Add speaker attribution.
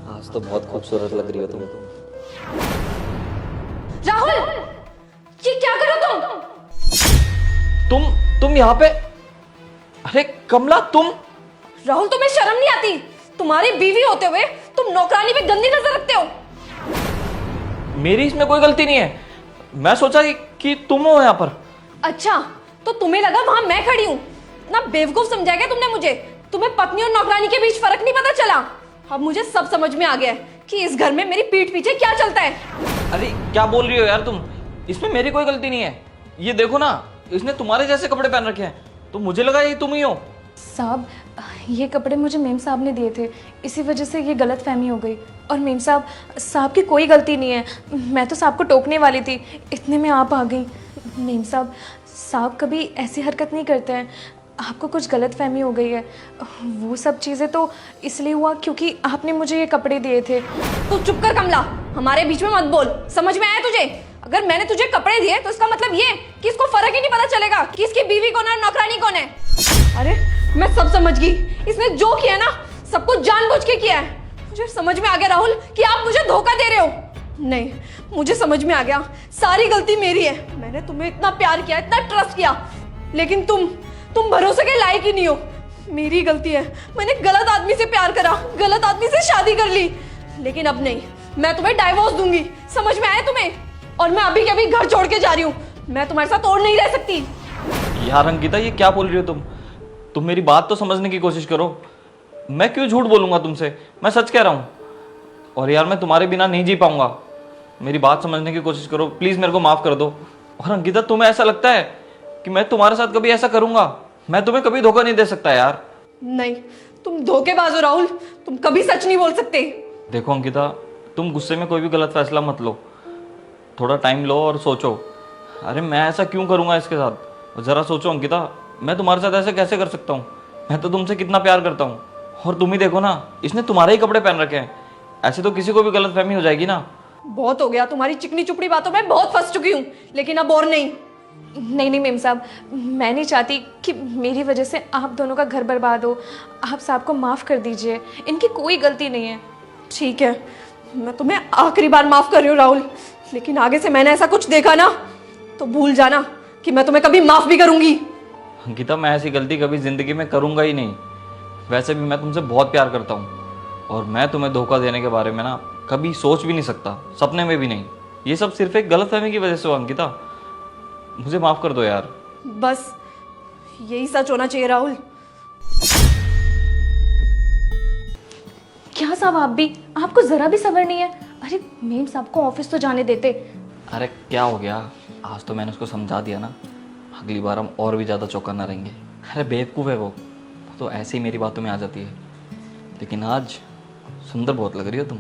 Speaker 1: आज तो बहुत खूबसूरत लग रही हो तुम।
Speaker 2: राहुल, ये क्या करो
Speaker 1: तुम यहाँ पे? अरे कमला तुम।
Speaker 2: राहुल, तुम्हें शर्म नहीं आती? तुम्हारी बीवी होते हुए तुम नौकरानी पे गंदी नजर रखते हो।
Speaker 1: मेरी इसमें कोई गलती नहीं है। मैं सोचा कि तुम हो यहाँ पर।
Speaker 2: अच्छा, तो तुम्हें लगा वहां मैं खड़ी हूँ? ना बेवकूफ समझा क्या तुमने मुझे? तुम्हें पत्नी और नौकरानी के बीच फर्क नहीं पता चला? अब मुझे सब समझ में आ गया है कि इस घर में मेरी पीठ पीछे क्या चलता है।
Speaker 1: अरे क्या बोल रही हो यार तुम? इसमें मेरी कोई गलती नहीं है। ये देखो ना, इसने तुम्हारे जैसे कपड़े पहन रखे हैं, तो मुझे लगा ये तुम ही हो।
Speaker 3: साहब, ये कपड़े मुझे मेम साहब ने दिए थे, इसी वजह से ये गलत फहमी हो गई। और मेम साहब, साहब की कोई गलती नहीं है। मैं तो साहब को टोकने वाली थी, इतने में आप आ गई। मेम साहब, साहब कभी ऐसी हरकत नहीं करते हैं। आपको कुछ गलत फहमी हो गई है। वो सब चीज़ें तो इसलिए हुआ क्योंकि आपने मुझे ये कपड़े दिए थे।
Speaker 2: तू चुप कर कमला, हमारे बीच में मत बोल। समझ में आया तुझे? अगर मैंने तुझे कपड़े दिए तो इसका मतलब ये कि इसको फर्क ही नहीं पता चलेगा कि इसकी बीवी कौन है और नौकरानी कौन है। अरे मैं सब समझ गई। इसने जो किया ना, सब कुछ जानबूझ के किया है। मुझे समझ में आ गया राहुल कि आप मुझे धोखा दे रहे हो। नहीं, मुझे समझ में आ गया, सारी गलती मेरी है। मैंने तुम्हें इतना प्यार किया, इतना ट्रस्ट किया, लेकिन तुम भरोसे के लायक ही नहीं हो। मेरी गलती है, मैंने गलत आदमी से प्यार करा, गलत आदमी से शादी कर ली। लेकिन अब नहीं, मैं तुम्हें डाइवोर्स दूंगी। समझ में आया तुम्हें? और मैं अभी के अभी घर छोड़ के जा रही हूँ। मैं तुम्हारे साथ और नहीं रह सकती।
Speaker 1: यार अंकिता, ये क्या बोल रही हो तुम मेरी बात तो समझने की कोशिश करो। मैं क्यों झूठ बोलूंगा तुमसे? मैं सच कह रहा हूँ। और यार मैं तुम्हारे बिना नहीं जी पाऊंगा। मेरी बात समझने की कोशिश करो प्लीज, मेरे को माफ कर दो। और अंकिता, तुम्हें ऐसा लगता है कि मैं तुम्हारे साथ कभी ऐसा करूंगा? मैं तुम्हें कभी धोखा नहीं दे सकता यार।
Speaker 2: नहीं, तुम धोखेबाज हो राहुल। तुम कभी सच नहीं बोल सकते।
Speaker 1: देखो अंकिता, तुम गुस्से में कोई भी गलत फैसला मत लो। थोड़ा टाइम लो और सोचो। अरे मैं ऐसा क्यों करूंगा इसके साथ? जरा सोचो अंकिता, मैं तुम्हारे साथ ऐसे कैसे कर सकता हूँ? मैं तो तुमसे कितना प्यार करता हूँ। और तुम ही देखो ना, इसने तुम्हारे ही कपड़े पहन रखे हैं। ऐसे तो किसी को भी गलतफहमी हो जाएगी ना।
Speaker 2: बहुत हो गया, तुम्हारी चिकनी चुपड़ी बातों में बहुत फंस चुकी हूँ, लेकिन अब और नहीं।
Speaker 3: नहीं मेम साहब, मैं नहीं चाहती कि मेरी वजह से आप दोनों का घर बर्बाद हो। आप साहब को माफ़ कर दीजिए, इनकी कोई गलती नहीं है।
Speaker 2: ठीक है, मैं तुम्हें आखिरी बार माफ कर रही हूँ राहुल, लेकिन आगे से मैंने ऐसा कुछ देखा ना तो भूल जाना कि मैं तुम्हें कभी माफ भी करूंगी।
Speaker 1: अंकिता, मैं ऐसी गलती कभी जिंदगी में करूंगा ही नहीं। वैसे भी मैं तुमसे बहुत प्यार करता हूँ, और मैं तुम्हें धोखा देने के बारे में ना कभी सोच भी नहीं सकता, सपने में भी नहीं। ये सब सिर्फ एक गलतफहमी की वजह से हो अंकिता। मुझे माफ कर दो यार।
Speaker 2: बस यही सच होना चाहिए राहुल।
Speaker 3: क्या साहब, आप भी, आपको ज़रा भी सब्र नहीं है? अरे मेम साहब को ऑफिस तो जाने देते।
Speaker 1: अरे क्या हो गया? आज तो मैंने उसको समझा दिया ना, अगली बार हम और भी ज़्यादा चौकन्ना रहेंगे। अरे बेवकूफ़ है वो तो ऐसे ही मेरी बातों में आ जाती है। लेकिन आज सुंदर बहुत लग रही हो तुम।